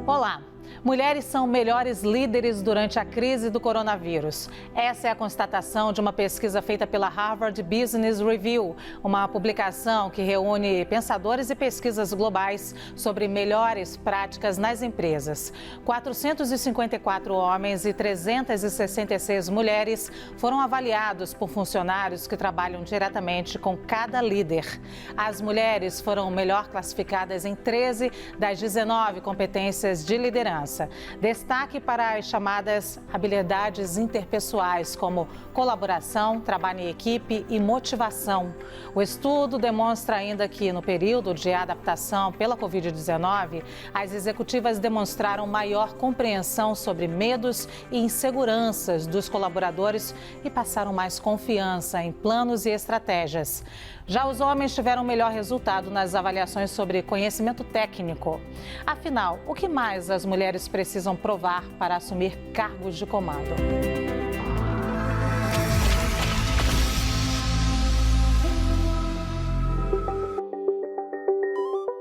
Olá! Mulheres são melhores líderes durante a crise do coronavírus. Essa é a constatação de uma pesquisa feita pela Harvard Business Review, uma publicação que reúne pensadores e pesquisas globais sobre melhores práticas nas empresas. 454 homens e 366 mulheres foram avaliados por funcionários que trabalham diretamente com cada líder. As mulheres foram melhor classificadas em 13 das 19 competências de liderança. Destaque para as chamadas habilidades interpessoais, como colaboração, trabalho em equipe e motivação. O estudo demonstra ainda que, no período de adaptação pela Covid-19, as executivas demonstraram maior compreensão sobre medos e inseguranças dos colaboradores e passaram mais confiança em planos e estratégias. Já os homens tiveram melhor resultado nas avaliações sobre conhecimento técnico. Afinal, o que mais as mulheres precisam provar para assumir cargos de comando?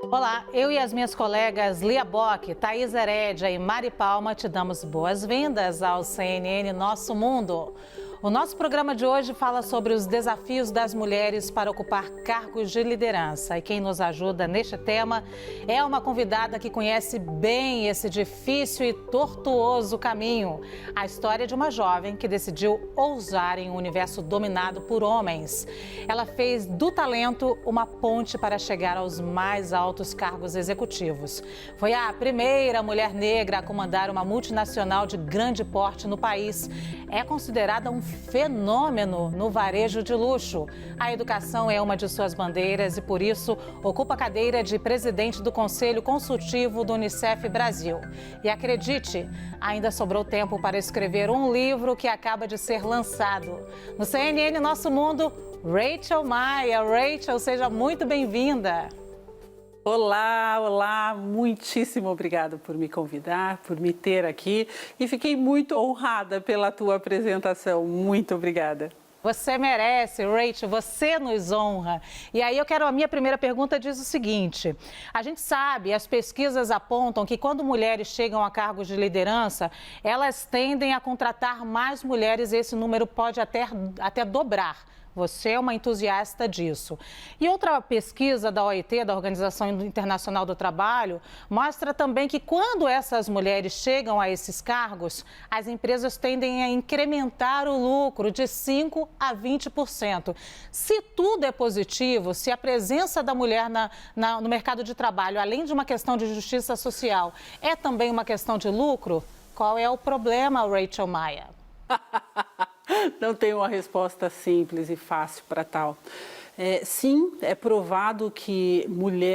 Olá, eu e as minhas colegas Lia Bock, Thaís Herédia e Mari Palma te damos boas-vindas ao CNN Nosso Mundo. O nosso programa de hoje fala sobre os desafios das mulheres para ocupar cargos de liderança. E quem nos ajuda neste tema é uma convidada que conhece bem esse difícil e tortuoso caminho. A história de uma jovem que decidiu ousar em um universo dominado por homens. Ela fez do talento uma ponte para chegar aos mais altos cargos executivos. Foi a primeira mulher negra a comandar uma multinacional de grande porte no país. É considerada um fenômeno no varejo de luxo. A educação é uma de suas bandeiras e, por isso, ocupa a cadeira de presidente do Conselho Consultivo do Unicef Brasil. E acredite, ainda sobrou tempo para escrever um livro que acaba de ser lançado. No CNN Nosso Mundo, Rachel Maia. Rachel, seja muito bem-vinda. Olá, olá, muitíssimo obrigada por me convidar, por me ter aqui e fiquei muito honrada pela tua apresentação. Muito obrigada. Você merece, Rachel, você nos honra. E aí a minha primeira pergunta diz o seguinte: a gente sabe, as pesquisas apontam que quando mulheres chegam a cargos de liderança, elas tendem a contratar mais mulheres e esse número pode até dobrar. Você é uma entusiasta disso. E outra pesquisa da OIT, da Organização Internacional do Trabalho, mostra também que quando essas mulheres chegam a esses cargos, as empresas tendem a incrementar o lucro de 5% a 20%. Se tudo é positivo, se a presença da mulher no mercado de trabalho, além de uma questão de justiça social, é também uma questão de lucro, qual é o problema, Rachel Maia? Não tem uma resposta simples e fácil para tal. Sim, é provado que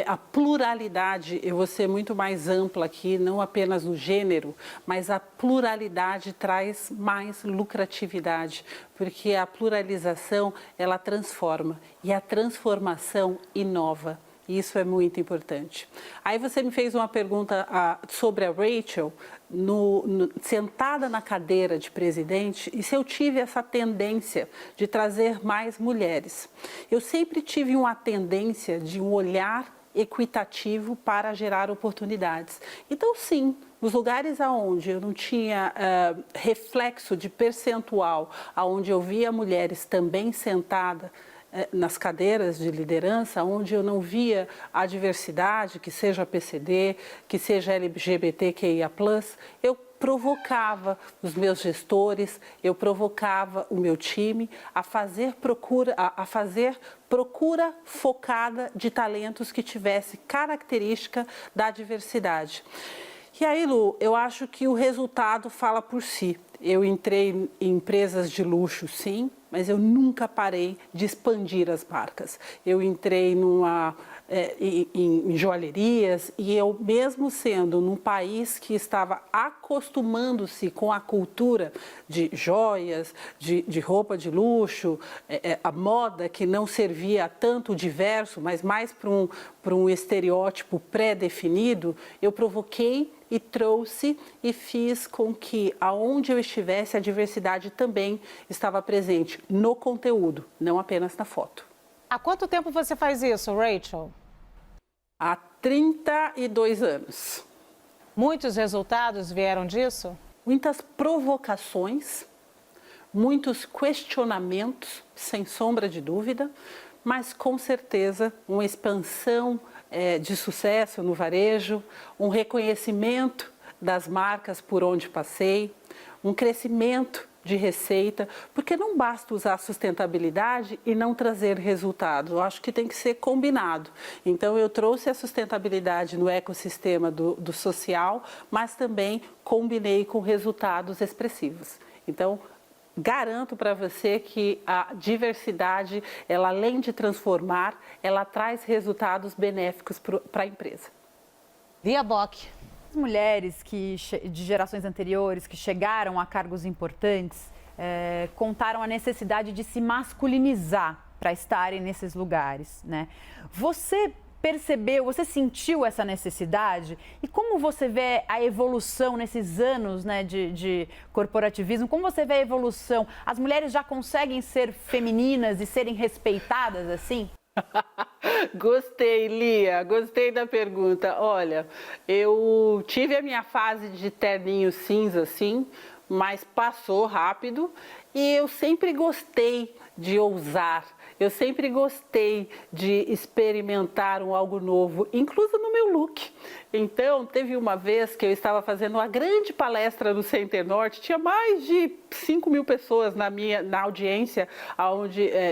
a pluralidade, eu vou ser muito mais ampla aqui, não apenas no gênero, mas a pluralidade traz mais lucratividade, porque a pluralização, ela transforma e a transformação inova. Isso é muito importante. Aí você me fez uma pergunta sobre a Rachel, sentada na cadeira de presidente, e se eu tive essa tendência de trazer mais mulheres. Eu sempre tive uma tendência de um olhar equitativo para gerar oportunidades. Então, sim, nos lugares onde eu não tinha reflexo de percentual, onde eu via mulheres também sentadas, nas cadeiras de liderança, onde eu não via a diversidade, que seja PCD, que seja LGBTQIA+, eu provocava os meus gestores, eu provocava o meu time a fazer procura focada de talentos que tivesse característica da diversidade. E aí, Lu, eu acho que o resultado fala por si. Eu entrei em empresas de luxo, sim, mas eu nunca parei de expandir as marcas. Eu entrei em joalherias e eu, mesmo sendo num país que estava acostumando-se com a cultura de joias, de roupa de luxo, a moda que não servia a tanto diverso, mas mais para um estereótipo pré-definido, eu provoquei e trouxe e fiz com que, aonde eu estivesse, a diversidade também estava presente no conteúdo, não apenas na foto. Há quanto tempo você faz isso, Rachel? Há 32 anos. Muitos resultados vieram disso? Muitas provocações, muitos questionamentos, sem sombra de dúvida, mas com certeza uma expansão de sucesso no varejo, um reconhecimento das marcas por onde passei, um crescimento de receita, porque não basta usar sustentabilidade e não trazer resultados. Eu acho que tem que ser combinado. Então, eu trouxe a sustentabilidade no ecossistema do social, mas também combinei com resultados expressivos. Então, garanto para você que a diversidade, ela além de transformar, ela traz resultados benéficos para a empresa. Lia Bock. As mulheres de gerações anteriores que chegaram a cargos importantes contaram a necessidade de se masculinizar para estarem nesses lugares, né? Você percebeu, você sentiu essa necessidade? E como você vê a evolução nesses anos, né, de corporativismo? Como você vê a evolução? As mulheres já conseguem ser femininas e serem respeitadas assim? Gostei, Lia, gostei da pergunta. Olha, eu tive a minha fase de terninho cinza, sim, mas passou rápido e eu sempre gostei de ousar. Eu sempre gostei de experimentar algo novo, incluso no meu look. Então, teve uma vez que eu estava fazendo uma grande palestra no Center Norte, tinha mais de 5.000 pessoas na audiência,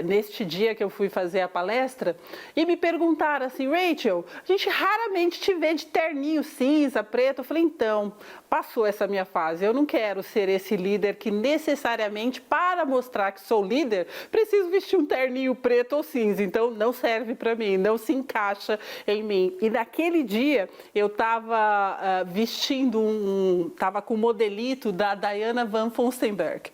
neste dia que eu fui fazer a palestra, e me perguntaram assim, Rachel, a gente raramente te vê de terninho cinza, preto. Eu falei, então, passou essa minha fase, eu não quero ser esse líder que necessariamente, para mostrar que sou líder, preciso vestir um terninho preto ou cinza, então não serve para mim, não se encaixa em mim. E naquele dia eu estava estava com o modelito da Diana Van Furstenberg.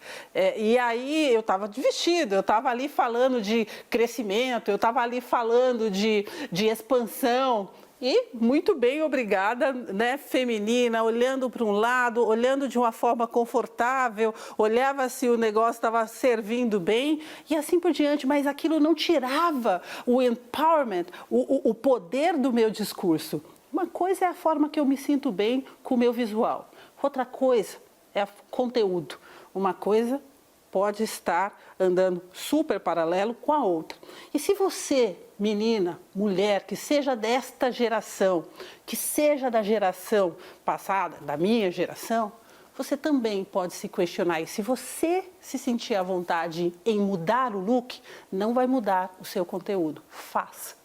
E aí eu estava de vestido, eu estava ali falando de crescimento, eu estava ali falando de expansão. E muito bem, obrigada, né, feminina, olhando para um lado, olhando de uma forma confortável, olhava se o negócio estava servindo bem e assim por diante, mas aquilo não tirava o empowerment, o poder do meu discurso. Uma coisa é a forma que eu me sinto bem com o meu visual, outra coisa é o conteúdo, uma coisa pode estar andando super paralelo com a outra. E se você, menina, mulher, que seja desta geração, que seja da geração passada, da minha geração, você também pode se questionar. E se você se sentir à vontade em mudar o look, não vai mudar o seu conteúdo. Faça.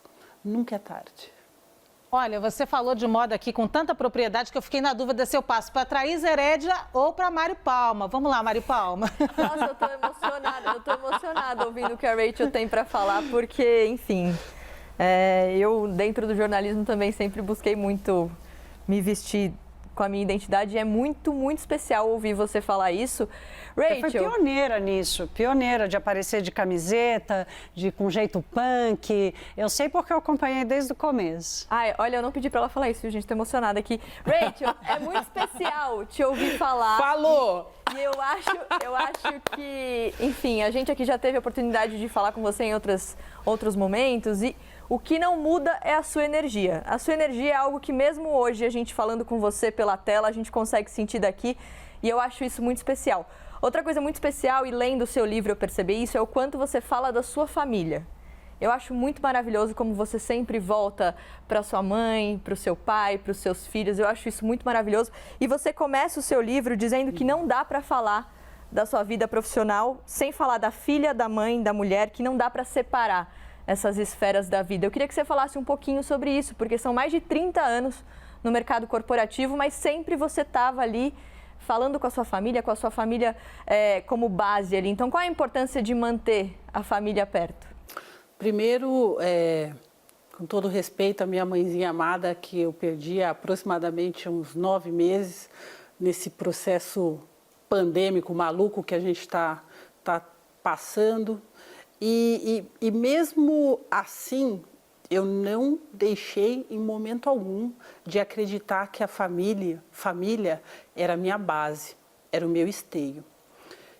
Nunca é tarde. Olha, você falou de moda aqui com tanta propriedade que eu fiquei na dúvida se eu passo para Thaís Herédia ou para Mari Palma. Vamos lá, Mari Palma. Nossa, eu tô emocionada ouvindo o que a Rachel tem para falar, porque, enfim, eu dentro do jornalismo também sempre busquei muito me vestir com a minha identidade e é muito, muito especial ouvir você falar isso. Rachel... Você foi pioneira nisso, pioneira de aparecer de camiseta, com jeito punk. Eu sei porque eu acompanhei desde o começo. Ai, olha, eu não pedi pra ela falar isso, gente, tô emocionada aqui. Rachel, é muito especial te ouvir falar. Falou! E eu acho que, enfim, a gente aqui já teve a oportunidade de falar com você em outros momentos e o que não muda é a sua energia. A sua energia é algo que mesmo hoje, a gente falando com você pela tela, a gente consegue sentir daqui e eu acho isso muito especial. Outra coisa muito especial, e lendo o seu livro eu percebi isso, é o quanto você fala da sua família. Eu acho muito maravilhoso como você sempre volta para sua mãe, para o seu pai, para os seus filhos. Eu acho isso muito maravilhoso. E você começa o seu livro dizendo que não dá para falar da sua vida profissional sem falar da filha, da mãe, da mulher, que não dá para separar essas esferas da vida. Eu queria que você falasse um pouquinho sobre isso, porque são mais de 30 anos no mercado corporativo, mas sempre você estava ali falando com a sua família como base ali. Então, qual a importância de manter a família perto? Primeiro, com todo respeito à minha mãezinha amada, que eu perdi há aproximadamente uns 9 meses, nesse processo pandêmico maluco que a gente está passando. E mesmo assim, eu não deixei em momento algum de acreditar que a família era a minha base, era o meu esteio.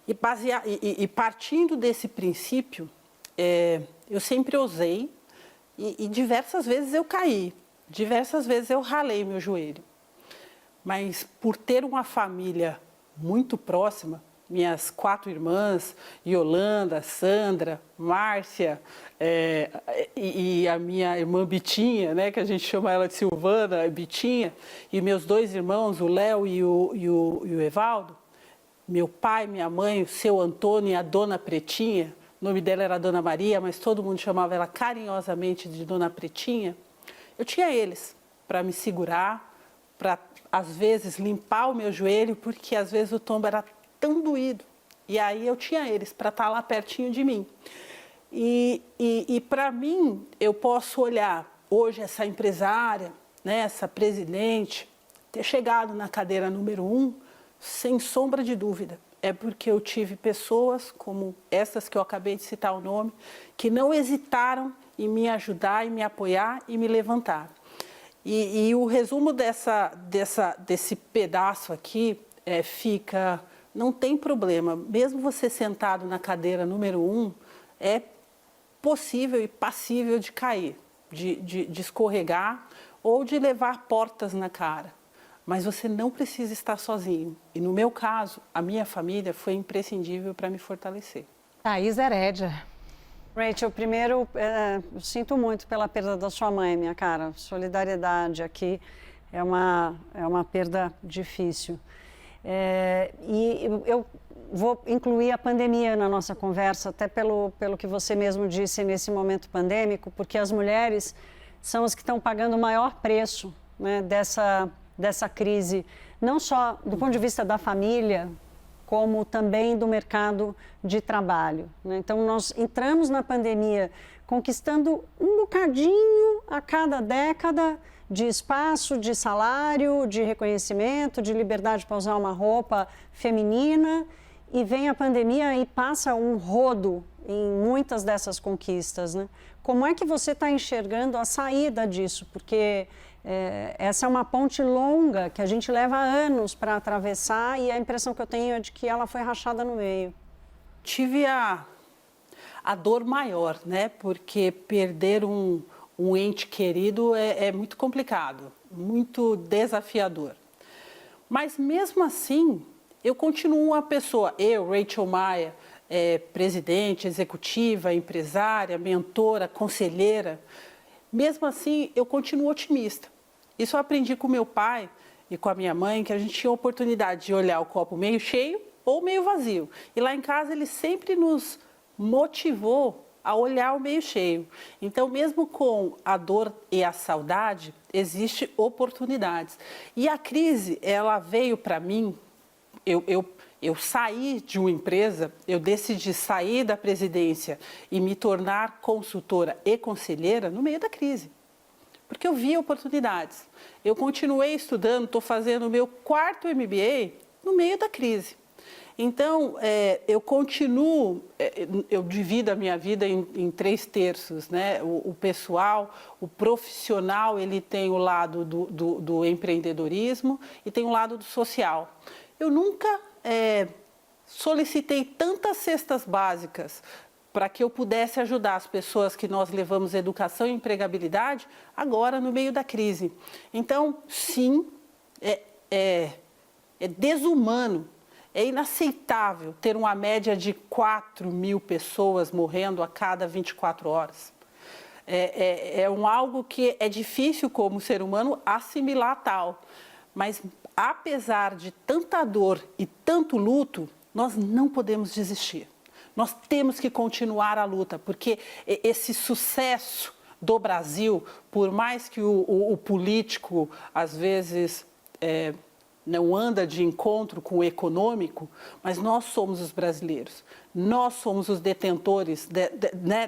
E partindo desse princípio, eu sempre ousei e diversas vezes eu caí, diversas vezes eu ralei meu joelho. mas por ter uma família muito próxima, minhas 4 irmãs, Yolanda, Sandra, Márcia e a minha irmã Bitinha, né, que a gente chama ela de Silvana, Bitinha, e meus 2 irmãos, o Léo e o Evaldo, meu pai, minha mãe, o seu Antônio e a Dona Pretinha, o nome dela era Dona Maria, mas todo mundo chamava ela carinhosamente de Dona Pretinha, eu tinha eles para me segurar, para às vezes limpar o meu joelho, porque às vezes o tombo era tão doído. E aí eu tinha eles para estar lá pertinho de mim. E para mim, eu posso olhar hoje essa empresária, né, essa presidente, ter chegado na cadeira número 1, sem sombra de dúvida. É porque eu tive pessoas como essas que eu acabei de citar o nome, que não hesitaram em me ajudar, em me apoiar e me levantar. E o resumo desse pedaço aqui fica... Não tem problema, mesmo você sentado na cadeira número 1, é possível e passível de cair, de escorregar ou de levar portas na cara. Mas você não precisa estar sozinho. E no meu caso, a minha família foi imprescindível para me fortalecer. Thaís Herédia. Rachel, primeiro, eu sinto muito pela perda da sua mãe, minha cara. Solidariedade aqui é uma perda difícil. E eu vou incluir a pandemia na nossa conversa, até pelo que você mesmo disse nesse momento pandêmico, porque as mulheres são as que estão pagando o maior preço, né, dessa crise, não só do ponto de vista da família, como também do mercado de trabalho, né? Então, nós entramos na pandemia conquistando um bocadinho a cada década de espaço, de salário, de reconhecimento, de liberdade para usar uma roupa feminina, e vem a pandemia e passa um rodo em muitas dessas conquistas, né? Como é que você está enxergando a saída disso? Porque essa é uma ponte longa que a gente leva anos para atravessar e a impressão que eu tenho é de que ela foi rachada no meio. Tive a dor maior, né? Porque perder um ente querido é muito complicado, muito desafiador. Mas mesmo assim, eu continuo uma pessoa, Rachel Maia, presidente, executiva, empresária, mentora, conselheira. Mesmo assim, eu continuo otimista. Isso eu aprendi com meu pai e com a minha mãe, que a gente tinha a oportunidade de olhar o copo meio cheio ou meio vazio. E lá em casa ele sempre nos motivou a olhar o meio cheio. Então, mesmo com a dor e a saudade, existe oportunidades. E a crise, ela veio para mim, eu saí de uma empresa, eu decidi sair da presidência e me tornar consultora e conselheira no meio da crise. Porque eu vi oportunidades. Eu continuei estudando, estou fazendo o meu 4º MBA no meio da crise. Então, eu continuo, eu divido a minha vida em 3/3, né? O pessoal, o profissional, ele tem o lado do empreendedorismo e tem o lado do social. Eu nunca solicitei tantas cestas básicas para que eu pudesse ajudar as pessoas que nós levamos educação e empregabilidade agora no meio da crise. Então, sim, é desumano. É inaceitável ter uma média de 4.000 pessoas morrendo a cada 24 horas. É algo que é difícil como ser humano assimilar tal. Mas apesar de tanta dor e tanto luto, nós não podemos desistir. Nós temos que continuar a luta, porque esse sucesso do Brasil, por mais que o político às vezes não anda de encontro com o econômico, mas nós somos os brasileiros, nós somos os detentores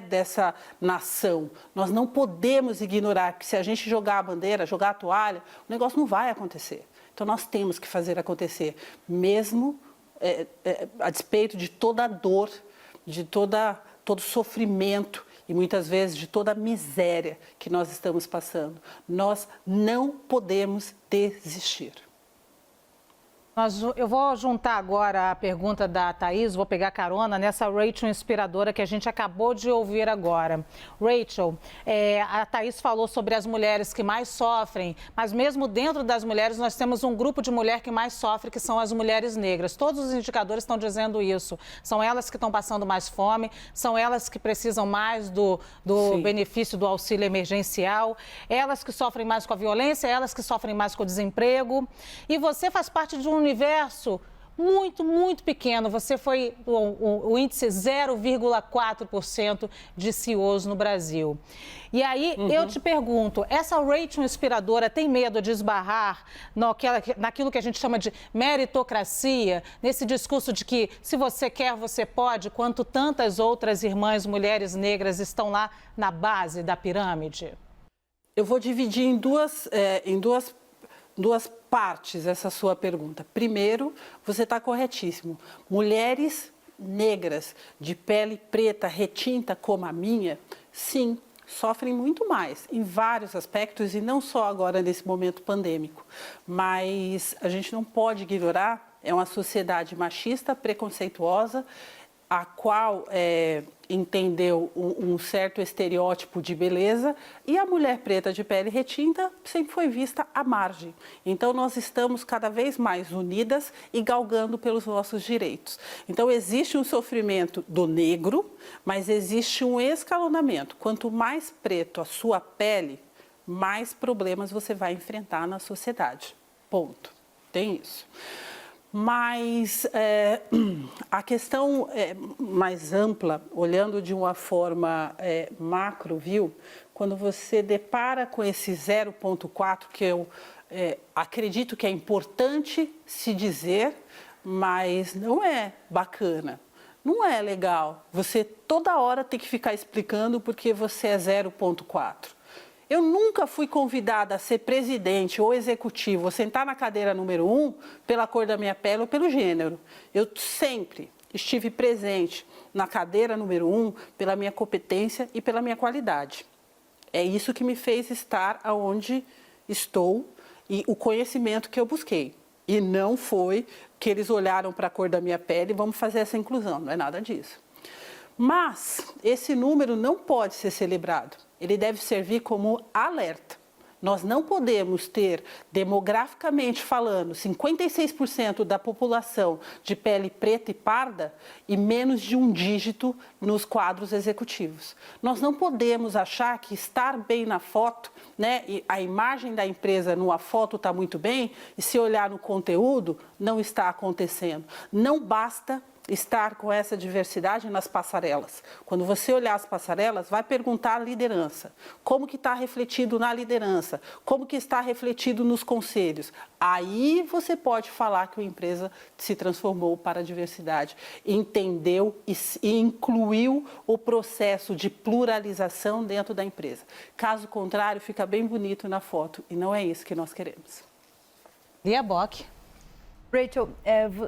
dessa nação. Nós não podemos ignorar que se a gente jogar a bandeira, jogar a toalha, o negócio não vai acontecer. Então nós temos que fazer acontecer, mesmo a despeito de toda a dor, de todo sofrimento e muitas vezes de toda a miséria que nós estamos passando. Nós não podemos desistir. Eu vou juntar agora a pergunta da Thaís, vou pegar carona nessa Rachel inspiradora que a gente acabou de ouvir agora. Rachel, a Thaís falou sobre as mulheres que mais sofrem, mas mesmo dentro das mulheres nós temos um grupo de mulher que mais sofre, que são as mulheres negras. Todos os indicadores estão dizendo isso. São elas que estão passando mais fome, são elas que precisam mais do benefício do auxílio emergencial, elas que sofrem mais com a violência, elas que sofrem mais com o desemprego. E você faz parte de um universo muito, muito pequeno. Você foi o índice 0,4% de CEOs no Brasil. E aí, eu te pergunto, essa Rachel inspiradora tem medo de esbarrar naquilo que a gente chama de meritocracia, nesse discurso de que se você quer, você pode, quanto tantas outras irmãs, mulheres negras estão lá na base da pirâmide? Eu vou dividir em duas partes essa sua pergunta. Primeiro, você está corretíssimo. Mulheres negras de pele preta, retinta como a minha, sim, sofrem muito mais em vários aspectos e não só agora nesse momento pandêmico. Mas a gente não pode ignorar, é uma sociedade machista, preconceituosa, a qual entendeu um certo estereótipo de beleza, e a mulher preta de pele retinta sempre foi vista à margem. Então, nós estamos cada vez mais unidas e galgando pelos nossos direitos. Então, existe um sofrimento do negro, mas existe um escalonamento. Quanto mais preto a sua pele, mais problemas você vai enfrentar na sociedade. Ponto. Tem isso. Mas a questão mais ampla, olhando de uma forma macro, viu? Quando você depara com esse 0,4, que eu acredito que é importante se dizer, mas não é bacana, não é legal. Você toda hora tem que ficar explicando porque você é 0,4. Eu nunca fui convidada a ser presidente ou executivo, ou sentar na cadeira número 1 pela cor da minha pele ou pelo gênero. Eu sempre estive presente na cadeira número 1 pela minha competência e pela minha qualidade. É isso que me fez estar onde estou e o conhecimento que eu busquei. E não foi que eles olharam para a cor da minha pele e vamos fazer essa inclusão, não é nada disso. Mas esse número não pode ser celebrado. Ele deve servir como alerta. Nós não podemos ter, demograficamente falando, 56% da população de pele preta e parda e menos de um dígito nos quadros executivos. Nós não podemos achar que estar bem na foto, né, e a imagem da empresa numa foto está muito bem, e se olhar no conteúdo, não está acontecendo. Não basta estar com essa diversidade nas passarelas. Quando você olhar as passarelas, vai perguntar à liderança. Como que está refletido na liderança? Como que está refletido nos conselhos? Aí você pode falar que a empresa se transformou para a diversidade, entendeu e incluiu o processo de pluralização dentro da empresa. Caso contrário, fica bem bonito na foto e não é isso que nós queremos. Lia Bock. Rachel,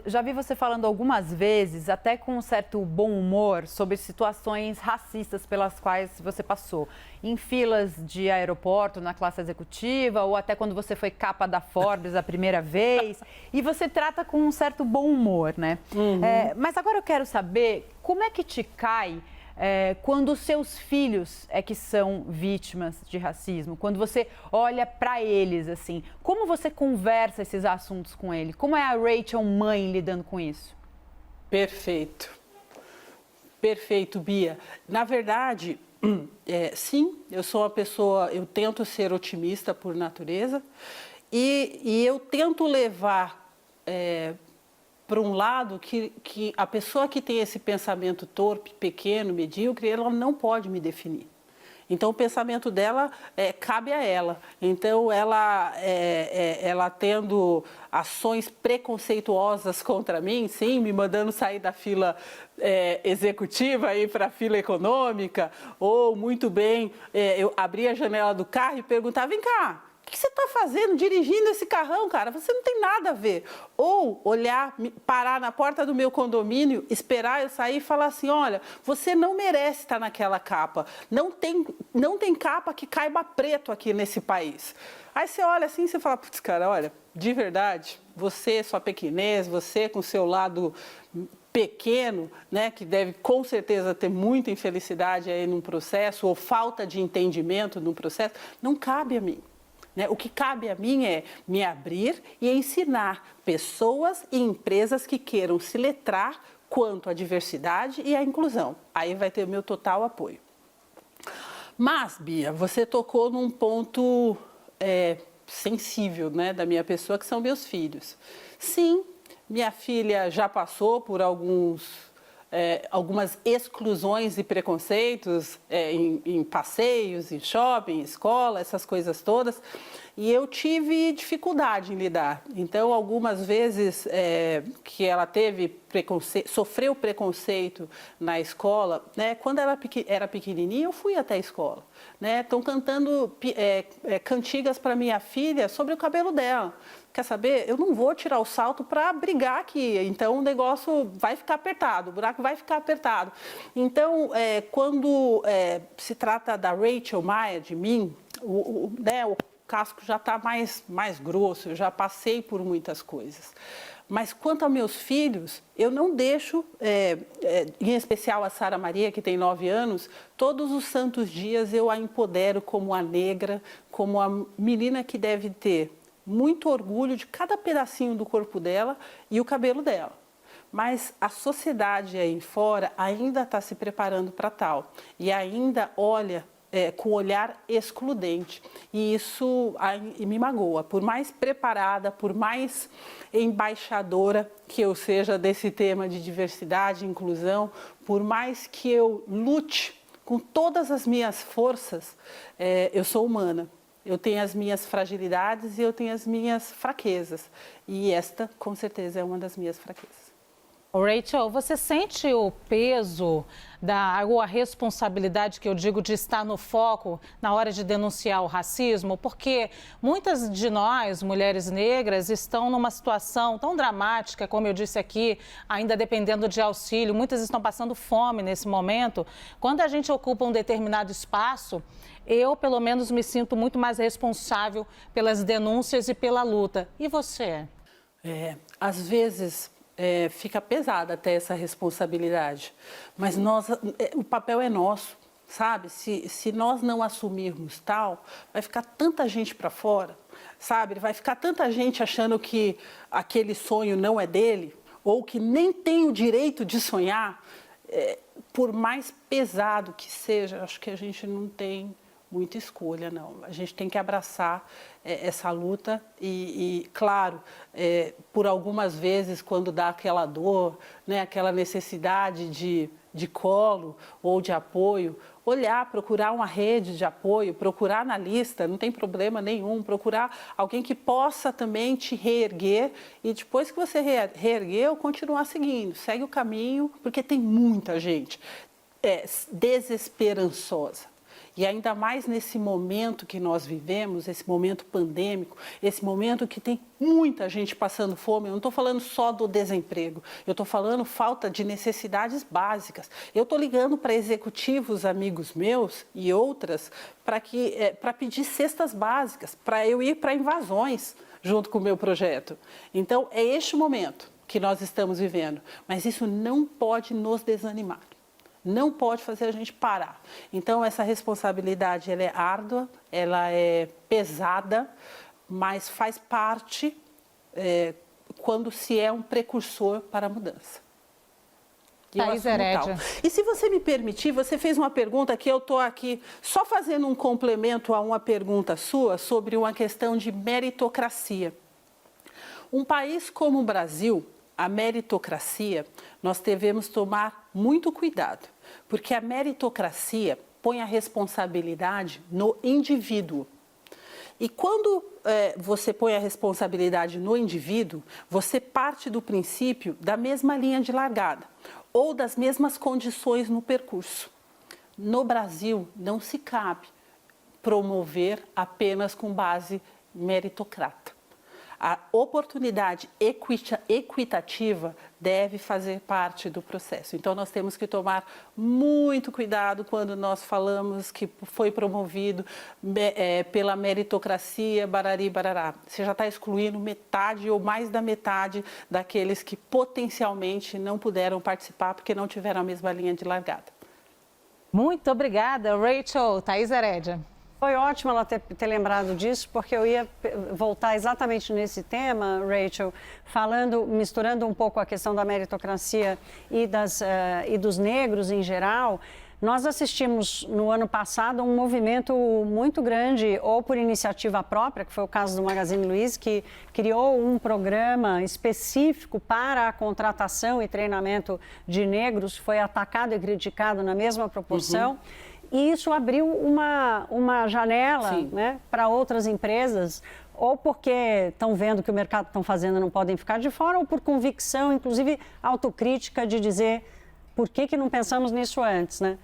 já vi você falando algumas vezes, até com um certo bom humor, sobre situações racistas pelas quais você passou. Em filas de aeroporto, na classe executiva, ou até quando você foi capa da Forbes a primeira vez. E você trata com um certo bom humor, né? Mas agora eu quero saber como é que te cai quando os seus filhos é que são vítimas de racismo, quando você olha para eles, assim, como você conversa esses assuntos com ele? Como é a Rachel mãe lidando com isso? Perfeito. Perfeito, Bia. Na verdade, sim, eu sou uma pessoa, eu tento ser otimista por natureza e eu tento levar para um lado que a pessoa que tem esse pensamento torpe, pequeno, medíocre, ela não pode me definir. Então, o pensamento dela cabe a ela. Então, ela tendo ações preconceituosas contra mim, sim, me mandando sair da fila executiva e ir para a fila econômica, ou, muito bem, eu abria a janela do carro e perguntava, vem cá, o que você está fazendo dirigindo esse carrão, cara? Você não tem nada a ver. Ou olhar, parar na porta do meu condomínio, esperar eu sair e falar assim, olha, você não merece estar naquela capa. Não tem capa que caiba preto aqui nesse país. Aí você olha assim e você fala, putz, cara, olha, de verdade, você, sua pequenez, você com seu lado pequeno, né, que deve com certeza ter muita infelicidade aí num processo ou falta de entendimento num processo, não cabe a mim. Né? O que cabe a mim é me abrir e ensinar pessoas e empresas que queiram se letrar quanto à diversidade e à inclusão. Aí vai ter o meu total apoio. Mas, Bia, você tocou num ponto sensível, né, da minha pessoa, que são meus filhos. Sim, minha filha já passou por algumas exclusões e preconceitos em passeios, em shopping, em escola, essas coisas todas. E eu tive dificuldade em lidar. Então, algumas vezes que ela sofreu preconceito na escola, né? Quando ela era pequenininha, eu fui até a escola. Estão cantando cantigas para minha filha sobre o cabelo dela. Quer saber? Eu não vou tirar o salto para brigar aqui, então o negócio vai ficar apertado, o buraco vai ficar apertado. Então, quando se trata da Rachel Maia, de mim, o casco já está mais grosso, eu já passei por muitas coisas. Mas quanto aos meus filhos, eu não deixo, em especial a Sara Maria, que tem 9 anos, todos os santos dias eu a empodero como a negra, como a menina que deve ter muito orgulho de cada pedacinho do corpo dela e o cabelo dela. Mas a sociedade aí fora ainda está se preparando para tal e ainda olha com olhar excludente. E isso me magoa. Por mais preparada, por mais embaixadora que eu seja desse tema de diversidade e inclusão, por mais que eu lute com todas as minhas forças, eu sou humana. Eu tenho as minhas fragilidades e eu tenho as minhas fraquezas. E esta, com certeza, é uma das minhas fraquezas. Rachel, você sente o peso ou a responsabilidade, que eu digo, de estar no foco na hora de denunciar o racismo? Porque muitas de nós, mulheres negras, estão numa situação tão dramática, como eu disse aqui, ainda dependendo de auxílio. Muitas estão passando fome nesse momento. Quando a gente ocupa um determinado espaço, eu, pelo menos, me sinto muito mais responsável pelas denúncias e pela luta. E você? Às vezes fica pesada até essa responsabilidade, mas o papel é nosso, sabe? Se nós não assumirmos tal, vai ficar tanta gente para fora, sabe? Vai ficar tanta gente achando que aquele sonho não é dele, ou que nem tem o direito de sonhar. Por mais pesado que seja, acho que a gente não tem muita escolha, não. A gente tem que abraçar essa luta e claro, por algumas vezes, quando dá aquela dor, né, aquela necessidade de colo ou de apoio, olhar, procurar uma rede de apoio, procurar na lista, não tem problema nenhum, procurar alguém que possa também te reerguer e depois que você reergueu, continuar seguindo, segue o caminho, porque tem muita gente desesperançosa. E ainda mais nesse momento que nós vivemos, esse momento pandêmico, esse momento que tem muita gente passando fome. Eu não estou falando só do desemprego, eu estou falando falta de necessidades básicas. Eu estou ligando para executivos, amigos meus e outras, para pedir cestas básicas, para eu ir para invasões junto com o meu projeto. Então, é este momento que nós estamos vivendo, mas isso não pode nos desanimar. Não pode fazer a gente parar. Então, essa responsabilidade ela é árdua, ela é pesada, mas faz parte quando se é um precursor para a mudança. Thaís Herédia. E se você me permitir, você fez uma pergunta que eu estou aqui só fazendo um complemento a uma pergunta sua sobre uma questão de meritocracia. Um país como o Brasil, a meritocracia, nós devemos tomar muito cuidado, porque a meritocracia põe a responsabilidade no indivíduo. E quando você põe a responsabilidade no indivíduo, você parte do princípio da mesma linha de largada ou das mesmas condições no percurso. No Brasil, não se cabe promover apenas com base meritocrata. A oportunidade equitativa deve fazer parte do processo. Então, nós temos que tomar muito cuidado quando nós falamos que foi promovido pela meritocracia, barari, barará. Você já está excluindo metade ou mais da metade daqueles que potencialmente não puderam participar porque não tiveram a mesma linha de largada. Muito obrigada, Rachel. Thaís Herédia. Foi ótimo ela ter lembrado disso, porque eu ia voltar exatamente nesse tema, Rachel, misturando um pouco a questão da meritocracia e dos negros em geral. Nós assistimos no ano passado um movimento muito grande, ou por iniciativa própria, que foi o caso do Magazine Luiza, que criou um programa específico para a contratação e treinamento de negros, foi atacado e criticado na mesma proporção. E isso abriu uma janela, né, para outras empresas, ou porque estão vendo que o mercado estão fazendo não podem ficar de fora, ou por convicção, inclusive autocrítica, de dizer por que não pensamos nisso antes, né?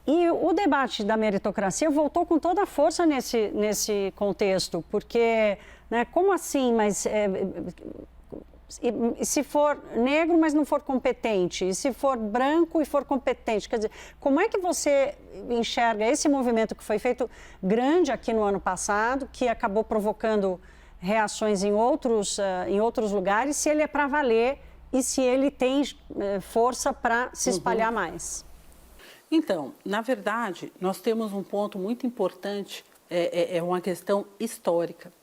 E o debate da meritocracia voltou com toda a força nesse contexto, porque, né, como assim, mas... E se for negro, mas não for competente? E se for branco e for competente? Quer dizer, como é que você enxerga esse movimento que foi feito grande aqui no ano passado, que acabou provocando reações em outros lugares, se ele é para valer e se ele tem força para se espalhar mais? Então, na verdade, nós temos um ponto muito importante, é uma questão histórica.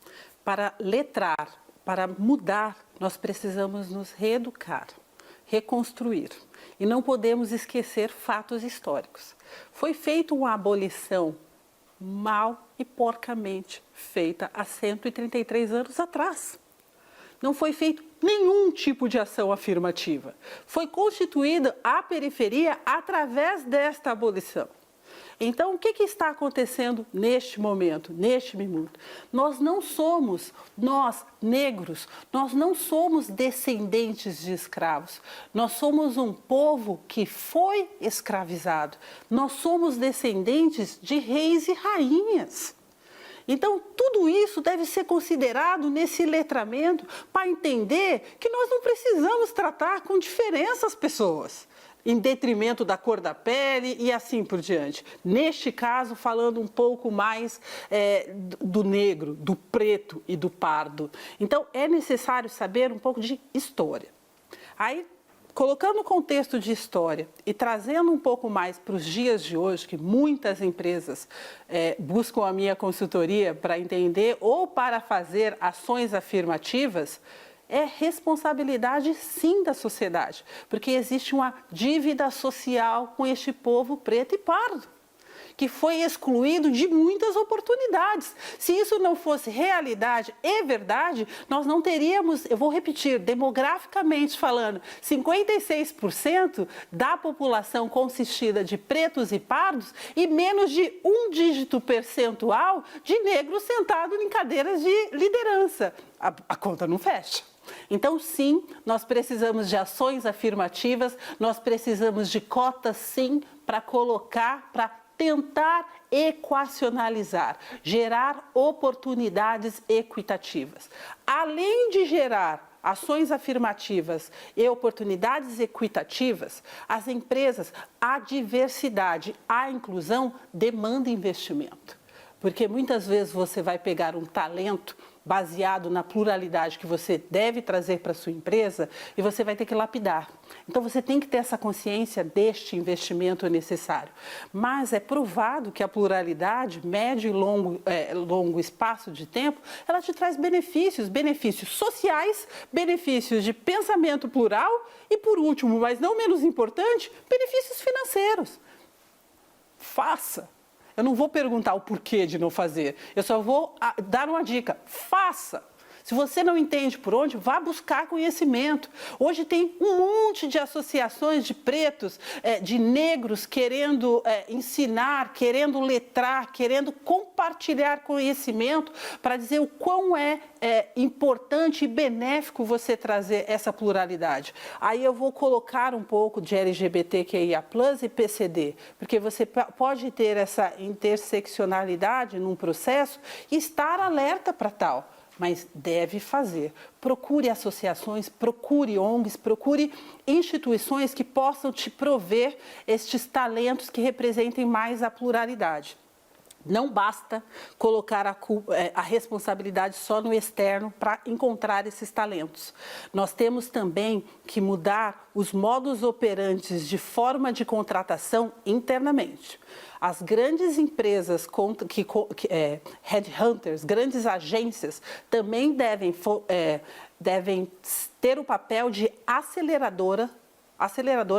Para letrar, para mudar, nós precisamos nos reeducar, reconstruir. E não podemos esquecer fatos históricos. Foi feita uma abolição mal e porcamente feita há 133 anos atrás. Não foi feito nenhum tipo de ação afirmativa. Foi constituída a periferia através desta abolição. Então, o que está acontecendo neste momento, neste minuto? Nós negros, nós não somos descendentes de escravos. Nós somos um povo que foi escravizado. Nós somos descendentes de reis e rainhas. Então, tudo isso deve ser considerado nesse letramento para entender que nós não precisamos tratar com diferença as pessoas, em detrimento da cor da pele e assim por diante. Neste caso, falando um pouco mais do negro, do preto e do pardo. Então, é necessário saber um pouco de história. Aí, colocando o contexto de história e trazendo um pouco mais para os dias de hoje, que muitas empresas buscam a minha consultoria para entender ou para fazer ações afirmativas, é responsabilidade, sim, da sociedade, porque existe uma dívida social com este povo preto e pardo, que foi excluído de muitas oportunidades. Se isso não fosse realidade e verdade, nós não teríamos, eu vou repetir, demograficamente falando, 56% da população consistida de pretos e pardos e menos de 1 dígito percentual de negros sentados em cadeiras de liderança. A conta não fecha. Então, sim, nós precisamos de ações afirmativas, nós precisamos de cotas, sim, para colocar, para tentar equacionalizar, gerar oportunidades equitativas. Além de gerar ações afirmativas e oportunidades equitativas, as empresas, a diversidade, a inclusão demanda investimento. Porque muitas vezes você vai pegar um talento baseado na pluralidade que você deve trazer para a sua empresa e você vai ter que lapidar. Então, você tem que ter essa consciência deste investimento necessário. Mas é provado que a pluralidade, médio e longo espaço de tempo, ela te traz benefícios sociais, benefícios de pensamento plural e, por último, mas não menos importante, benefícios financeiros. Faça. Eu não vou perguntar o porquê de não fazer, eu só vou dar uma dica, faça. Se você não entende por onde, vá buscar conhecimento. Hoje tem um monte de associações de pretos, de negros querendo ensinar, querendo letrar, querendo compartilhar conhecimento para dizer o quão é importante e benéfico você trazer essa pluralidade. Aí eu vou colocar um pouco de LGBTQIA+, e PCD, porque você pode ter essa interseccionalidade num processo e estar alerta para tal. mas deve fazer. Procure associações, procure ONGs, procure instituições que possam te prover estes talentos que representem mais a pluralidade. Não basta colocar a responsabilidade só no externo para encontrar esses talentos. Nós temos também que mudar os modus operantes de forma de contratação internamente. As grandes empresas, headhunters, grandes agências, também devem ter o papel de aceleradora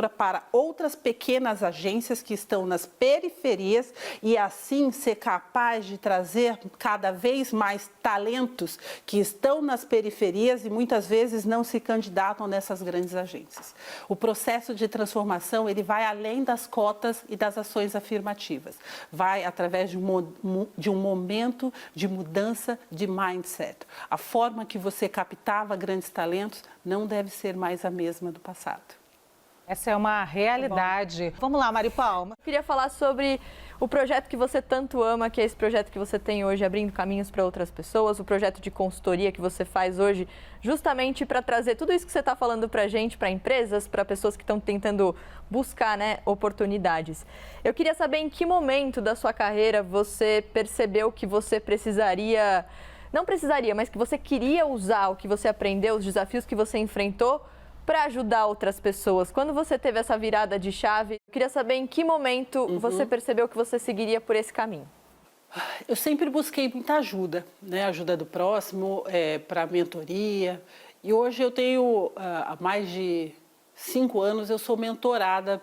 para outras pequenas agências que estão nas periferias e assim ser capaz de trazer cada vez mais talentos que estão nas periferias e muitas vezes não se candidatam nessas grandes agências. O processo de transformação, ele vai além das cotas e das ações afirmativas. Vai através de um momento de mudança de mindset. A forma que você captava grandes talentos não deve ser mais a mesma do passado. Essa é uma realidade. Vamos lá, Mari Palma. Eu queria falar sobre o projeto que você tanto ama, que é esse projeto que você tem hoje, Abrindo Caminhos para Outras Pessoas, o projeto de consultoria que você faz hoje, justamente para trazer tudo isso que você está falando para a gente, para empresas, para pessoas que estão tentando buscar, né, oportunidades. Eu queria saber em que momento da sua carreira você percebeu que você precisaria, não precisaria, mas que você queria usar o que você aprendeu, os desafios que você enfrentou, para ajudar outras pessoas. Quando você teve essa virada de chave, eu queria saber em que momento você percebeu que você seguiria por esse caminho. Eu sempre busquei muita ajuda, né? Ajuda do próximo, para mentoria. E hoje eu tenho, há mais de 5 anos, eu sou mentorada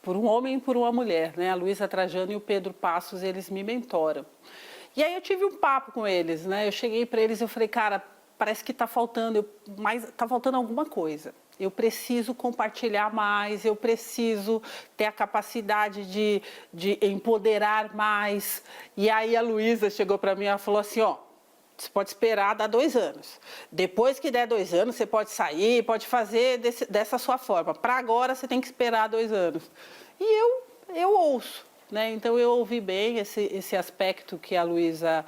por um homem e por uma mulher, né? A Luísa Trajano e o Pedro Passos, eles me mentoram. E aí eu tive um papo com eles, né? Eu cheguei para eles e eu falei, cara, parece que está faltando alguma coisa. Eu preciso compartilhar mais, eu preciso ter a capacidade de empoderar mais. E aí a Luísa chegou para mim e falou assim, ó, você pode esperar dar 2 anos. Depois que der 2 anos, você pode sair, pode fazer dessa sua forma. Para agora, você tem que esperar 2 anos. E eu ouço. Né? Então, eu ouvi bem esse aspecto que a Luísa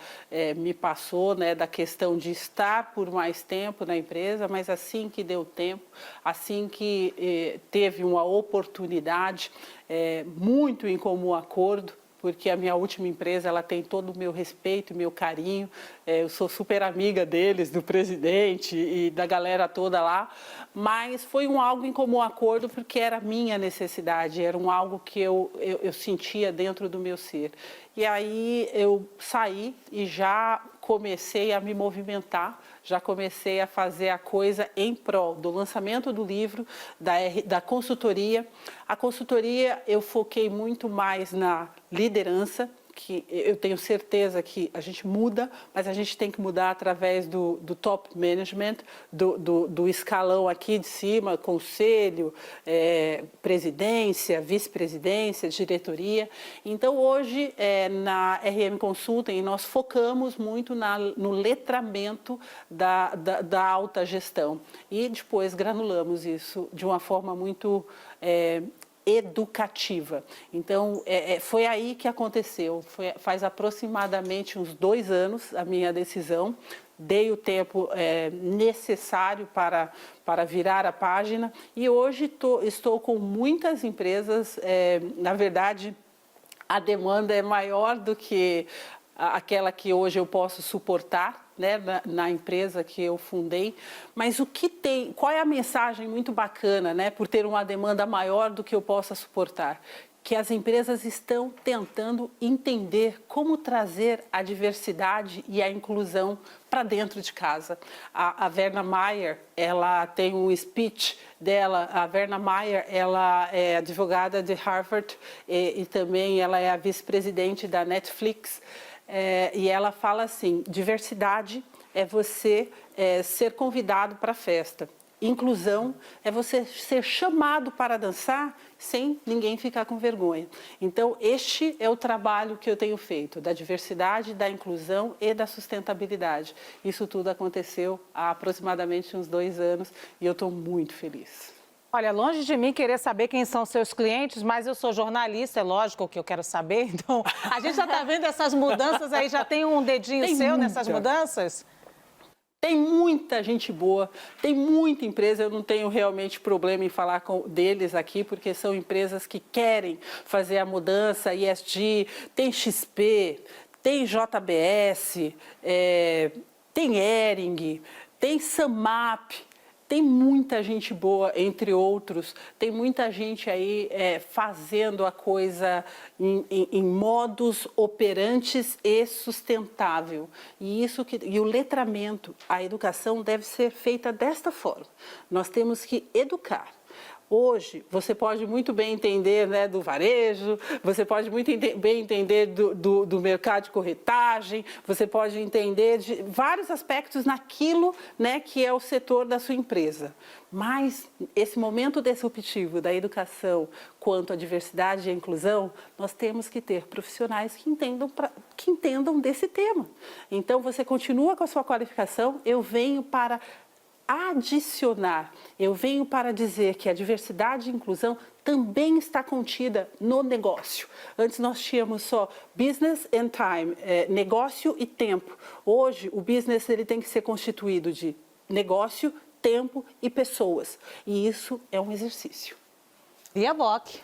me passou, né, da questão de estar por mais tempo na empresa, mas assim que deu tempo, assim que teve uma oportunidade, muito em comum acordo, porque a minha última empresa, ela tem todo o meu respeito, o meu carinho. Eu sou super amiga deles, do presidente e da galera toda lá, mas foi algo em comum acordo porque era minha necessidade, era algo que eu sentia dentro do meu ser. E aí eu saí e já comecei a me movimentar, já comecei a fazer a coisa em prol do lançamento do livro, da consultoria. A consultoria eu foquei muito mais na liderança, que eu tenho certeza que a gente muda, mas a gente tem que mudar através do top management, do escalão aqui de cima, conselho, presidência, vice-presidência, diretoria. Então, hoje, na RM Consulting, nós focamos muito no letramento da alta gestão e depois granulamos isso de uma forma muito educativa. Então, foi aí que aconteceu. Faz aproximadamente uns 2 anos a minha decisão. Dei o tempo necessário para virar a página e hoje estou com muitas empresas. Na verdade, a demanda é maior do que aquela que hoje eu posso suportar, né, na empresa que eu fundei, mas qual é a mensagem muito bacana, né, por ter uma demanda maior do que eu possa suportar? Que as empresas estão tentando entender como trazer a diversidade e a inclusão para dentro de casa. A Verna Mayer, ela tem um speech dela. A Verna Mayer, ela é advogada de Harvard e também ela é a vice-presidente da Netflix. E ela fala assim, diversidade é você ser convidado para a festa. Inclusão é você ser chamado para dançar sem ninguém ficar com vergonha. Então, este é o trabalho que eu tenho feito, da diversidade, da inclusão e da sustentabilidade. Isso tudo aconteceu há aproximadamente uns 2 anos e eu estou muito feliz. Olha, longe de mim querer saber quem são seus clientes, mas eu sou jornalista, é lógico que eu quero saber. Então, a gente já está vendo essas mudanças aí, já tem um dedinho seu nessas mudanças? Tem muita gente boa, tem muita empresa, eu não tenho realmente problema em falar deles aqui, porque são empresas que querem fazer a mudança, ESG, tem XP, tem JBS, tem Hering, tem Samap, tem muita gente boa, entre outros, tem muita gente aí fazendo a coisa em modus operantes e sustentável. E o letramento, a educação deve ser feita desta forma. Nós temos que educar. Hoje, você pode muito bem entender, né, do varejo, você pode muito bem entender do mercado de corretagem, você pode entender de vários aspectos naquilo, né, que é o setor da sua empresa. Mas esse momento disruptivo da educação quanto à diversidade e à inclusão, nós temos que ter profissionais que entendam desse tema. Então, você continua com a sua qualificação, eu venho para adicionar, eu venho para dizer que a diversidade e inclusão também está contida no negócio. Antes nós tínhamos só business and time, negócio e tempo. Hoje o business ele tem que ser constituído de negócio, tempo e pessoas. E isso é um exercício. E a Bock?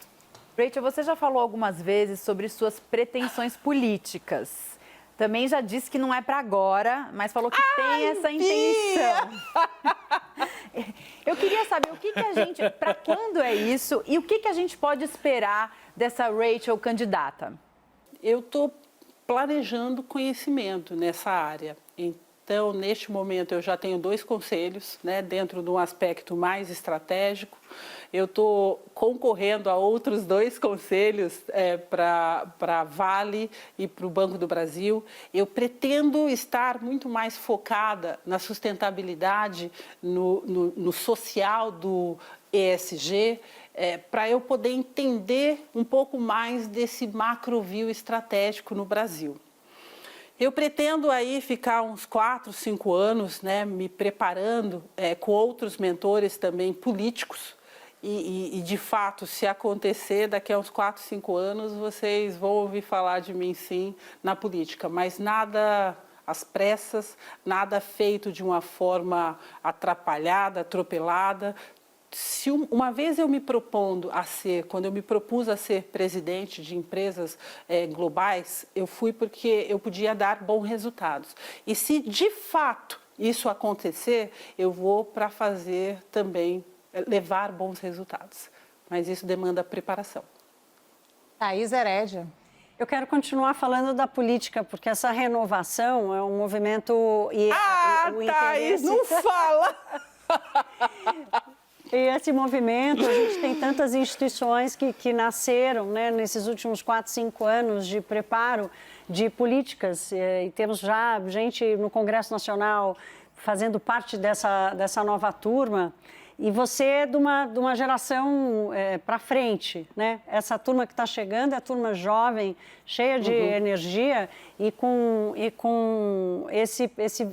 Rachel, você já falou algumas vezes sobre suas pretensões políticas. Também já disse que não é para agora, mas falou que tem essa intenção. Eu queria saber o que a gente, para quando é isso e o que a gente pode esperar dessa Rachel candidata? Eu estou planejando conhecimento nessa área. Então, neste momento, eu já tenho 2 conselhos, né, dentro de um aspecto mais estratégico. Eu estou concorrendo a outros 2 conselhos para a Vale e para o Banco do Brasil. Eu pretendo estar muito mais focada na sustentabilidade, no social do ESG, para eu poder entender um pouco mais desse macroview estratégico no Brasil. Eu pretendo aí ficar uns 4, 5 anos, né, me preparando com outros mentores também políticos e, de fato, se acontecer, daqui a uns 4, 5 anos, vocês vão ouvir falar de mim sim na política, mas nada às pressas, nada feito de uma forma atrapalhada, atropelada. Se uma vez eu me propondo a ser, quando eu me propus a ser presidente de empresas globais, eu fui porque eu podia dar bons resultados. E se de fato isso acontecer, eu vou para fazer também, levar bons resultados. Mas isso demanda preparação. Thaís Herédia. Eu quero continuar falando da política, porque essa renovação é um movimento... o Thaís, não fala! E esse movimento, a gente tem tantas instituições que nasceram, né, nesses últimos 4, 5 anos de preparo de políticas. E temos já gente no Congresso Nacional fazendo parte dessa nova turma. E você é de uma geração para frente, né? Essa turma que está chegando é a turma jovem, cheia de energia e com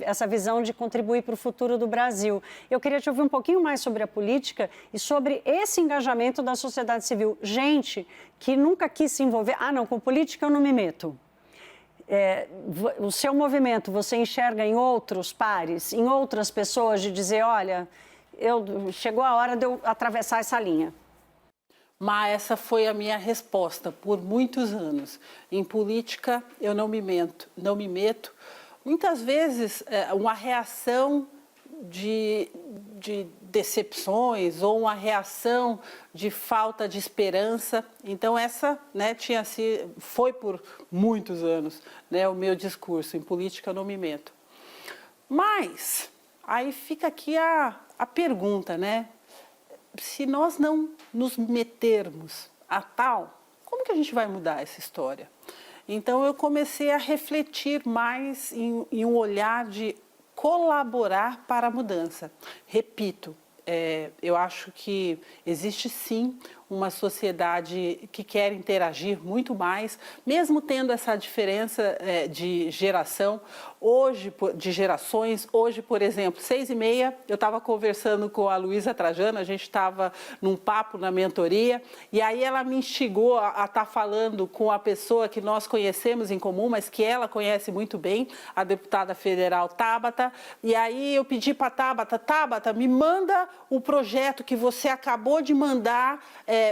essa visão de contribuir para o futuro do Brasil. Eu queria te ouvir um pouquinho mais sobre a política e sobre esse engajamento da sociedade civil. Gente que nunca quis se envolver, não, com política eu não me meto. O seu movimento, você enxerga em outros pares, em outras pessoas, de dizer, olha... chegou a hora de eu atravessar essa linha. Mas essa foi a minha resposta por muitos anos. Em política, eu não me meto. Muitas vezes, uma reação de decepções ou uma reação de falta de esperança. Então, essa, né, foi por muitos anos, né, o meu discurso. Em política, eu não me meto. Mas, aí fica aqui a pergunta, né? Se nós não nos metermos a tal, como que a gente vai mudar essa história? Então, eu comecei a refletir mais em um olhar de colaborar para a mudança. Repito, eu acho que existe sim uma sociedade que quer interagir muito mais, mesmo tendo essa diferença de geração, hoje, de gerações. Hoje, por exemplo, 6h30, eu estava conversando com a Luísa Trajano, a gente estava num papo na mentoria, e aí ela me instigou a estar falando com a pessoa que nós conhecemos em comum, mas que ela conhece muito bem, a deputada federal Tabata, e aí eu pedi para a Tabata, me manda o projeto que você acabou de mandar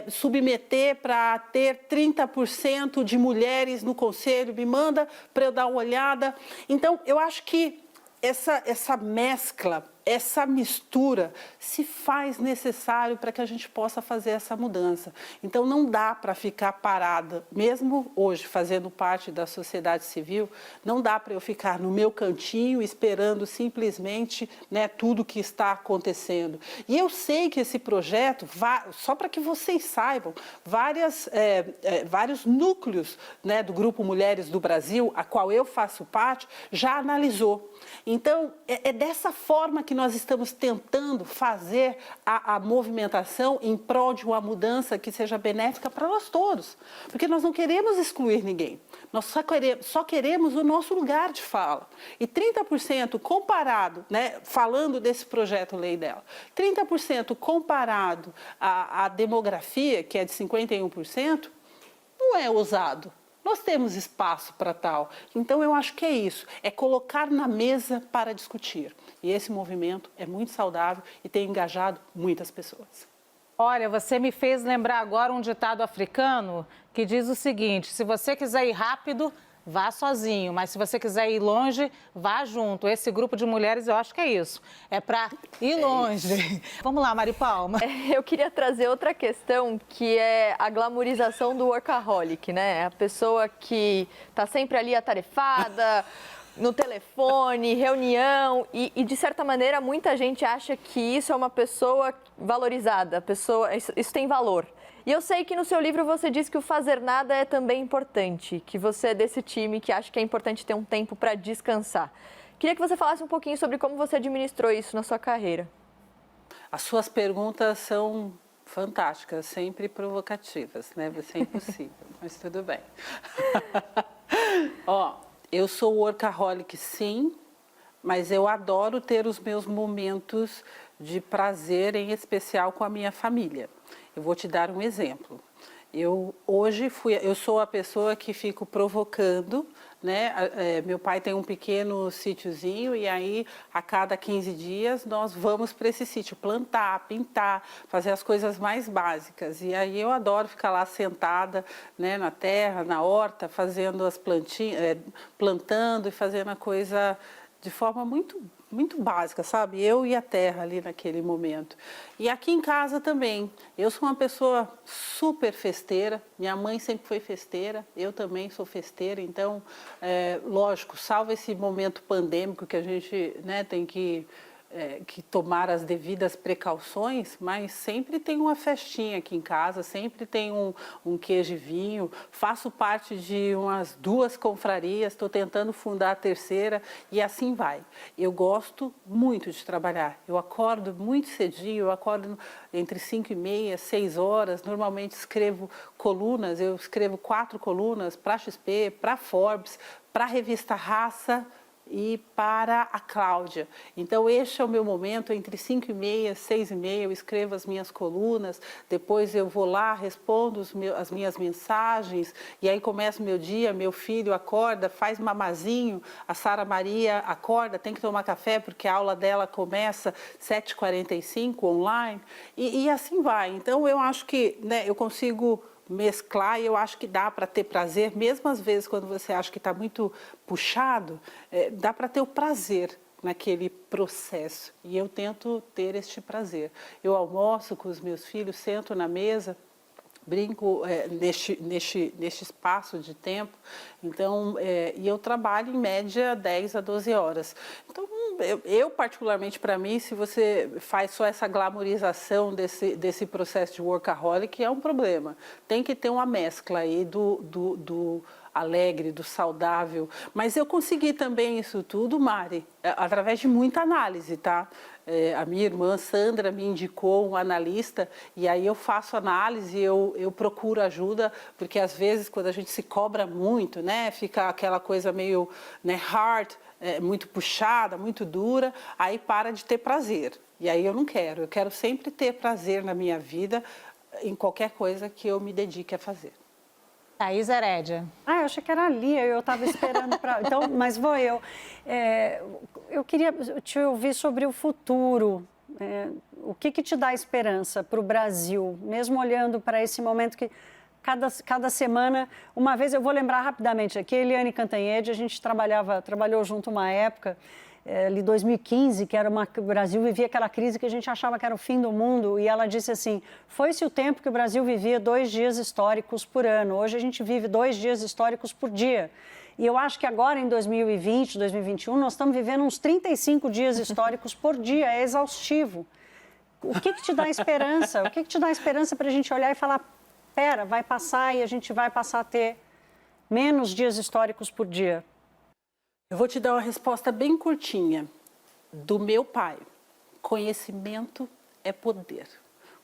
submeter para ter 30% de mulheres no conselho, me manda para eu dar uma olhada. Então, eu acho que essa mescla, essa mistura se faz necessário para que a gente possa fazer essa mudança. Então, não dá para ficar parada, mesmo hoje fazendo parte da sociedade civil, não dá para eu ficar no meu cantinho esperando simplesmente, né, tudo que está acontecendo. E eu sei que esse projeto, só para que vocês saibam, vários núcleos, né, do Grupo Mulheres do Brasil, a qual eu faço parte, já analisou. Então, é dessa forma que nós estamos tentando fazer a movimentação em prol de uma mudança que seja benéfica para nós todos. Porque nós não queremos excluir ninguém. Nós só queremos o nosso lugar de fala. E 30% comparado, né, falando desse projeto-lei dela, 30% comparado à demografia, que é de 51%, não é ousado. Nós temos espaço para tal. Então, eu acho que é isso, é colocar na mesa para discutir. E esse movimento é muito saudável e tem engajado muitas pessoas. Olha, você me fez lembrar agora um ditado africano que diz o seguinte: se você quiser ir rápido, vá sozinho, mas se você quiser ir longe, vá junto. Esse grupo de mulheres, eu acho que é isso, é para ir longe. Vamos lá, Mari Palma. Eu queria trazer outra questão, que é a glamorização do workaholic, né? A pessoa que está sempre ali atarefada, no telefone, reunião, e de certa maneira muita gente acha que isso é uma pessoa valorizada, isso tem valor. E eu sei que no seu livro você diz que o fazer nada é também importante, que você é desse time que acha que é importante ter um tempo para descansar. Queria que você falasse um pouquinho sobre como você administrou isso na sua carreira. As suas perguntas são fantásticas, sempre provocativas, né? Vai ser impossível, mas tudo bem. Eu sou workaholic, sim, mas eu adoro ter os meus momentos de prazer, em especial com a minha família. Eu vou te dar um exemplo. Eu sou a pessoa que fico provocando, né? Meu pai tem um pequeno sítiozinho e aí a cada 15 dias nós vamos para esse sítio plantar, pintar, fazer as coisas mais básicas. E aí eu adoro ficar lá sentada, né, na terra, na horta, fazendo as plantinhas, plantando e fazendo a coisa de forma muito básica, sabe? Eu e a terra ali naquele momento. E aqui em casa também. Eu sou uma pessoa super festeira. Minha mãe sempre foi festeira. Eu também sou festeira. Então, lógico, salvo esse momento pandêmico que a gente, né, tem que tomar as devidas precauções, mas sempre tem uma festinha aqui em casa, sempre tem um queijo e vinho. Faço parte de umas 2 confrarias, estou tentando fundar a 3ª e assim vai. Eu gosto muito de trabalhar. Eu acordo muito cedinho, eu acordo entre 5h30, 6 horas. Normalmente escrevo colunas, eu escrevo 4 colunas para a XP, para a Forbes, para a revista Raça e para a Cláudia. Então, este é o meu momento, entre 5h30 e 6h30, eu escrevo as minhas colunas, depois eu vou lá, respondo as minhas mensagens, e aí começa o meu dia, meu filho acorda, faz mamazinho, a Sara Maria acorda, tem que tomar café, porque a aula dela começa 7h45 online, e assim vai. Então, eu acho que, né, eu consigo mesclar e eu acho que dá para ter prazer, mesmo às vezes quando você acha que está muito puxado, dá para ter o prazer naquele processo. E eu tento ter este prazer. Eu almoço com os meus filhos, sento na mesa, brinco neste espaço de tempo, então, e eu trabalho em média 10 a 12 horas. Então, eu particularmente, para mim, se você faz só essa glamorização desse processo de workaholic, é um problema. Tem que ter uma mescla aí alegre, do saudável. Mas eu consegui também isso tudo, Mari, através de muita análise, tá? A minha irmã Sandra me indicou um analista e aí eu faço análise, eu procuro ajuda, porque às vezes quando a gente se cobra muito, né, fica aquela coisa meio, né, hard, muito puxada, muito dura, aí para de ter prazer. E aí eu quero sempre ter prazer na minha vida, em qualquer coisa que eu me dedique a fazer. Thaís Herédia. Eu achei que era a Lia, eu estava esperando para... Então, mas vou eu. Eu queria te ouvir sobre o futuro. O que te dá esperança para o Brasil, mesmo olhando para esse momento que cada semana... Uma vez, eu vou lembrar rapidamente aqui, Eliane Cantanhede, a gente trabalhou junto uma época, em 2015, que o Brasil vivia aquela crise que a gente achava que era o fim do mundo, e ela disse assim, foi-se o tempo que o Brasil vivia 2 dias históricos por ano, hoje a gente vive 2 dias históricos por dia. E eu acho que agora, em 2020, 2021, nós estamos vivendo uns 35 dias históricos por dia, é exaustivo. O que te dá esperança? O que te dá esperança para a gente olhar e falar, pera, vai passar e a gente vai passar a ter menos dias históricos por dia? Eu vou te dar uma resposta bem curtinha, do meu pai. Conhecimento é poder.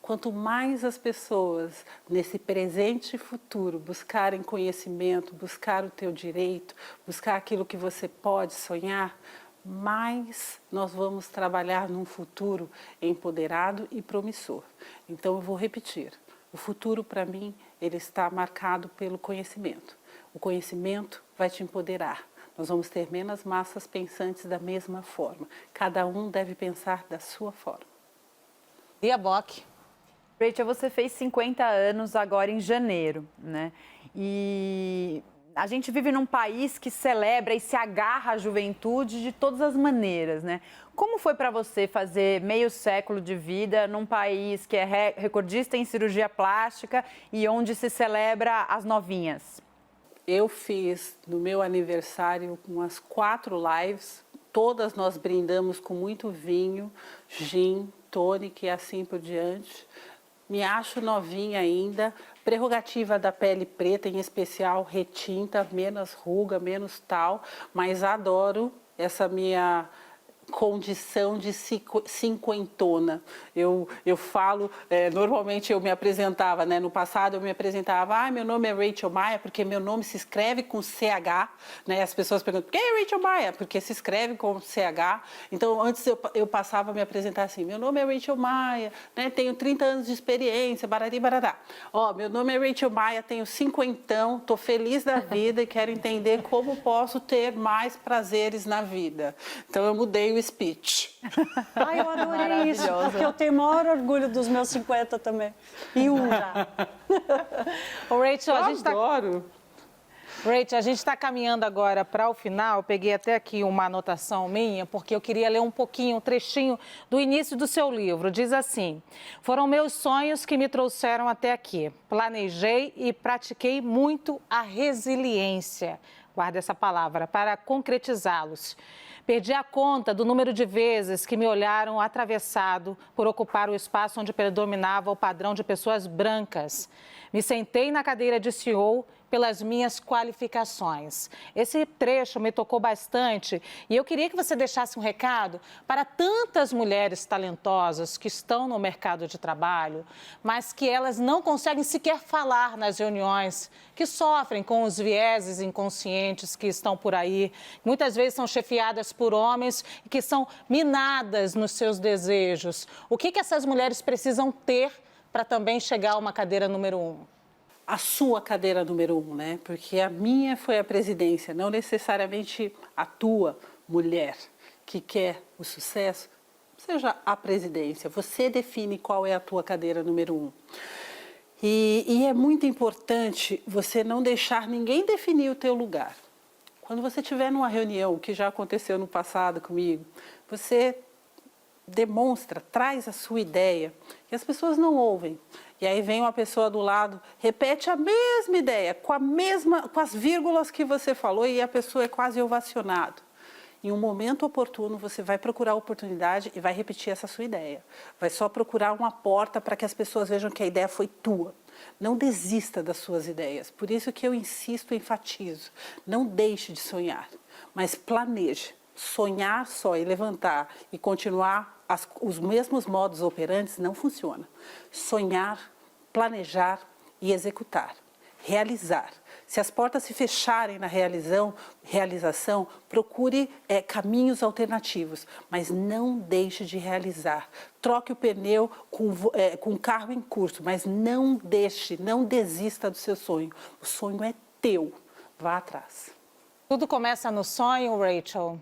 Quanto mais as pessoas, nesse presente e futuro, buscarem conhecimento, buscar o teu direito, buscar aquilo que você pode sonhar, mais nós vamos trabalhar num futuro empoderado e promissor. Então, eu vou repetir. O futuro, para mim, ele está marcado pelo conhecimento. O conhecimento vai te empoderar. Nós vamos ter menos massas pensantes da mesma forma. Cada um deve pensar da sua forma. Lia Bock. Rachel, você fez 50 anos agora em janeiro, né? E a gente vive num país que celebra e se agarra à juventude de todas as maneiras, né? Como foi para você fazer meio século de vida num país que é recordista em cirurgia plástica e onde se celebra as novinhas? Eu fiz no meu aniversário umas 4 lives, todas nós brindamos com muito vinho, gin, tônica e assim por diante. Me acho novinha ainda, prerrogativa da pele preta, em especial retinta, menos ruga, menos tal, mas adoro essa minha condição de cinquentona. Eu falo, normalmente eu me apresentava, né? No passado eu me apresentava, meu nome é Rachel Maia, porque meu nome se escreve com CH, né? As pessoas perguntam, por que é Rachel Maia? Porque se escreve com CH. Então, antes eu passava a me apresentar assim, meu nome é Rachel Maia, né? Tenho 30 anos de experiência, barari, barará. Meu nome é Rachel Maia, tenho 50, estou feliz da vida e quero entender como posso ter mais prazeres na vida. Então, eu mudei o speech. Eu adorei isso, porque eu tenho o maior orgulho dos meus 50 também. E já. Rachel, Adoro. Rachel, a gente está caminhando agora para o final. Eu peguei até aqui uma anotação minha, porque eu queria ler um pouquinho, um trechinho do início do seu livro. Diz assim: foram meus sonhos que me trouxeram até aqui. Planejei e pratiquei muito a resiliência. Guarda essa palavra, para concretizá-los. Perdi a conta do número de vezes que me olharam atravessado por ocupar o espaço onde predominava o padrão de pessoas brancas. Me sentei na cadeira de CEO pelas minhas qualificações. Esse trecho me tocou bastante e eu queria que você deixasse um recado para tantas mulheres talentosas que estão no mercado de trabalho, mas que elas não conseguem sequer falar nas reuniões, que sofrem com os vieses inconscientes que estão por aí, muitas vezes são chefiadas por homens e que são minadas nos seus desejos. O que essas mulheres precisam ter para também chegar a uma cadeira número 1? A sua cadeira número 1, né? Porque a minha foi a presidência, não necessariamente a tua, mulher, que quer o sucesso, seja a presidência. Você define qual é a tua cadeira número 1. E é muito importante você não deixar ninguém definir o teu lugar. Quando você estiver numa reunião, o que já aconteceu no passado comigo, você demonstra, traz a sua ideia, e as pessoas não ouvem. E aí vem uma pessoa do lado, repete a mesma ideia, com as vírgulas que você falou, e a pessoa é quase ovacionada. em um momento oportuno, você vai procurar a oportunidade e vai repetir essa sua ideia. Vai só procurar uma porta para que as pessoas vejam que a ideia foi tua. Não desista das suas ideias. Por isso que eu insisto e enfatizo. Não deixe de sonhar, mas planeje. Sonhar só e levantar e continuar os mesmos modus operantes não funciona. Sonhar, planejar e executar. Realizar. Se as portas se fecharem na realização, procure caminhos alternativos, mas não deixe de realizar. Troque o pneu com o carro em curso, mas não desista do seu sonho. O sonho é teu, vá atrás. Tudo começa no sonho, Rachel?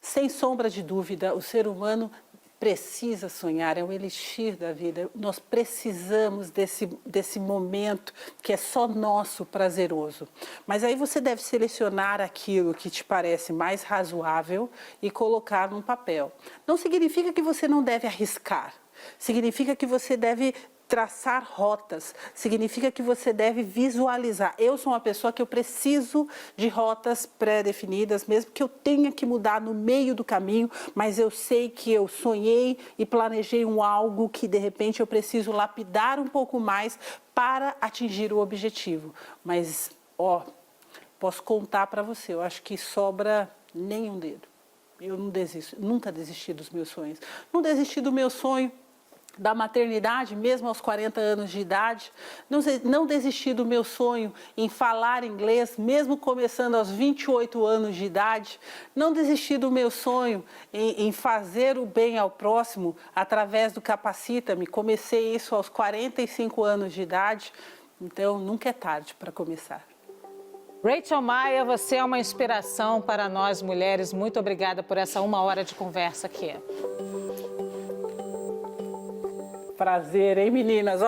Sem sombra de dúvida, o ser humano precisa sonhar, é o elixir da vida. Nós precisamos desse momento que é só nosso, prazeroso. Mas aí você deve selecionar aquilo que te parece mais razoável e colocar num papel. Não significa que você não deve arriscar, significa que você deve traçar rotas, significa que você deve visualizar. Eu sou uma pessoa que eu preciso de rotas pré-definidas, mesmo que eu tenha que mudar no meio do caminho, mas eu sei que eu sonhei e planejei algo que de repente eu preciso lapidar um pouco mais para atingir o objetivo. Mas, posso contar para você, eu acho que sobra nenhum dedo. Eu não desisto, nunca desisti dos meus sonhos. Não desisti do meu sonho da maternidade, mesmo aos 40 anos de idade. Não desisti do meu sonho em falar inglês, mesmo começando aos 28 anos de idade. Não desisti do meu sonho em fazer o bem ao próximo através do Capacita-me. Comecei isso aos 45 anos de idade, então nunca é tarde para começar. Rachel Maia, você é uma inspiração para nós mulheres. Muito obrigada por essa 1 hora de conversa aqui. Prazer, hein, meninas?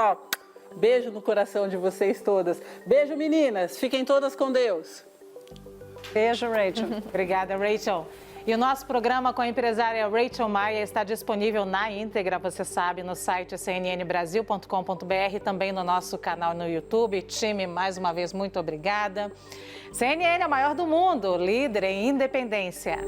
Beijo no coração de vocês todas. Beijo, meninas. Fiquem todas com Deus. Beijo, Rachel. Obrigada, Rachel. E o nosso programa com a empresária Rachel Maia está disponível na íntegra, você sabe, no site cnnbrasil.com.br e também no nosso canal no YouTube. Time, mais uma vez, muito obrigada. CNN é a maior do mundo, líder em independência.